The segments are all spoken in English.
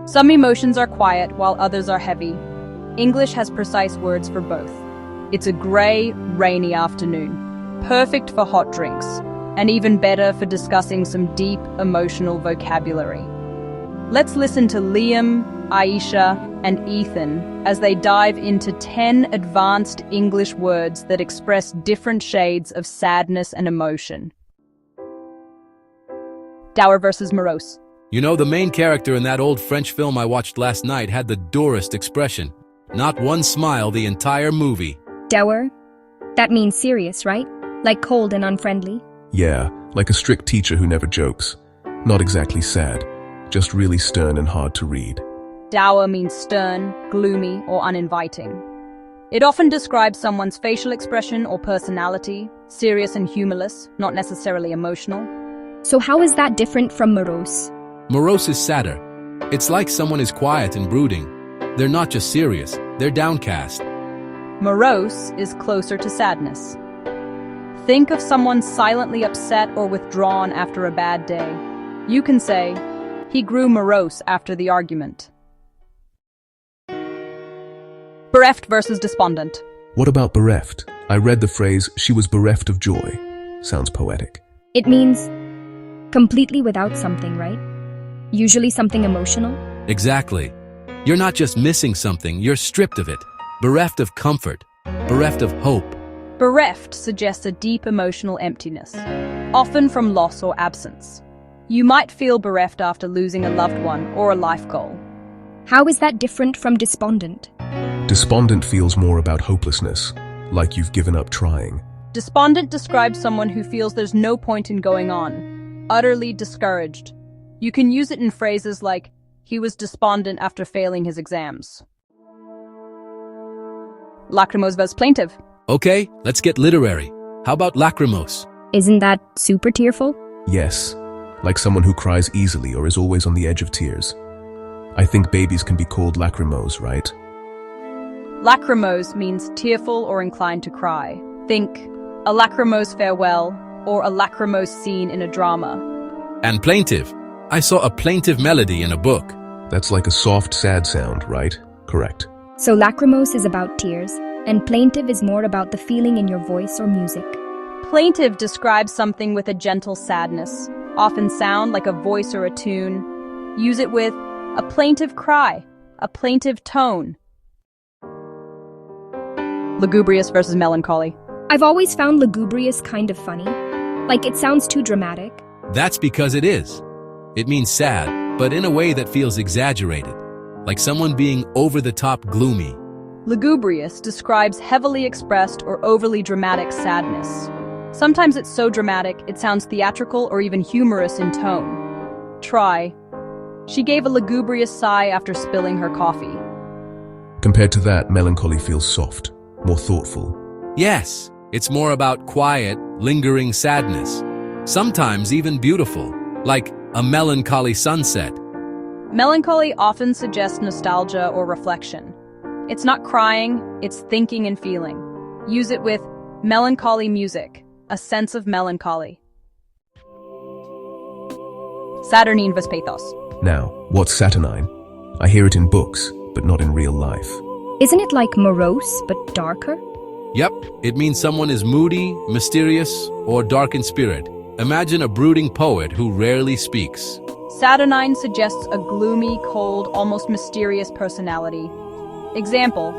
Some emotions are quiet while others are heavy. English has precise words for both. It's a grey, rainy afternoon, perfect for hot drinks, and even better for discussing some deep, emotional vocabulary. Let's listen to Liam, Aisha, and Ethan as they dive into 10 advanced English words that express different shades of sadness and emotion. Dour versus Morose. You know, the main character in that old French film I watched last night had the Dourest expression. Not one smile the entire movie. Dour? That means serious, right? Like cold and unfriendly? Yeah, like a strict teacher who never jokes. Not exactly sad, just really stern and hard to read. Dour means stern, gloomy, or uninviting. It often describes someone's facial expression or personality, serious and humorless, not necessarily emotional. So how is that different from morose? Morose is sadder. It's like someone is quiet and brooding. They're not just serious, they're downcast. Morose is closer to sadness. Think of someone silently upset or withdrawn after a bad day. You can say, he grew morose after the argument. Bereft versus despondent. What about bereft? I read the phrase, she was bereft of joy. Sounds poetic. It means completely without something, right? Usually something emotional? Exactly. You're not just missing something, you're stripped of it. Bereft of comfort. Bereft of hope. Bereft suggests a deep emotional emptiness, often from loss or absence. You might feel bereft after losing a loved one or a life goal. How is that different from despondent? Despondent feels more about hopelessness, like you've given up trying. Despondent describes someone who feels there's no point in going on, utterly discouraged. You can use it in phrases like, he was despondent after failing his exams. Lachrymose versus Plaintive. Okay, let's get literary. How about Lachrymose? Isn't that super tearful? Yes, like someone who cries easily or is always on the edge of tears. I think babies can be called lachrymose, right? Lachrymose means tearful or inclined to cry. Think, a lachrymose farewell or a lachrymose scene in a drama. And plaintive. I saw a plaintive melody in a book. That's like a soft, sad sound, right? Correct. So lachrymose is about tears, and plaintive is more about the feeling in your voice or music. Plaintive describes something with a gentle sadness, often sound like a voice or a tune. Use it with a plaintive cry, a plaintive tone. Lugubrious versus Melancholy. I've always found lugubrious kind of funny. Like it sounds too dramatic. That's because it is. It means sad, but in a way that feels exaggerated, like someone being over-the-top gloomy. Lugubrious describes heavily expressed or overly dramatic sadness. Sometimes it's so dramatic it sounds theatrical or even humorous in tone. Try. She gave a lugubrious sigh after spilling her coffee. Compared to that, melancholy feels soft, more thoughtful. Yes, it's more about quiet, lingering sadness. Sometimes even beautiful, like a melancholy sunset. Melancholy often suggests nostalgia or reflection. It's not crying, it's thinking and feeling. Use it with melancholy music, a sense of melancholy. Saturnine vs. Pathos. Now, what's Saturnine? I hear it in books, but not in real life. Isn't it like morose, but darker? Yep, it means someone is moody, mysterious, or dark in spirit. Imagine a brooding poet who rarely speaks. Saturnine suggests a gloomy, cold, almost mysterious personality. Example,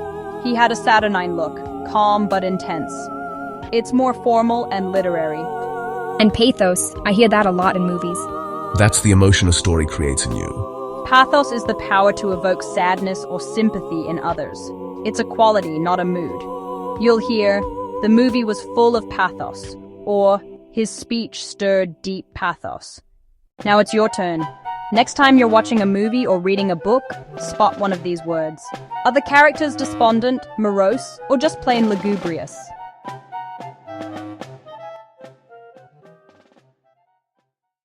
he had a Saturnine look, calm but intense. It's more formal and literary. And pathos, I hear that a lot in movies. That's the emotion a story creates in you. Pathos is the power to evoke sadness or sympathy in others. It's a quality, not a mood. You'll hear, the movie was full of pathos, or his speech stirred deep pathos. Now it's your turn. Next time you're watching a movie or reading a book, spot one of these words. Are the characters despondent, morose, or just plain lugubrious?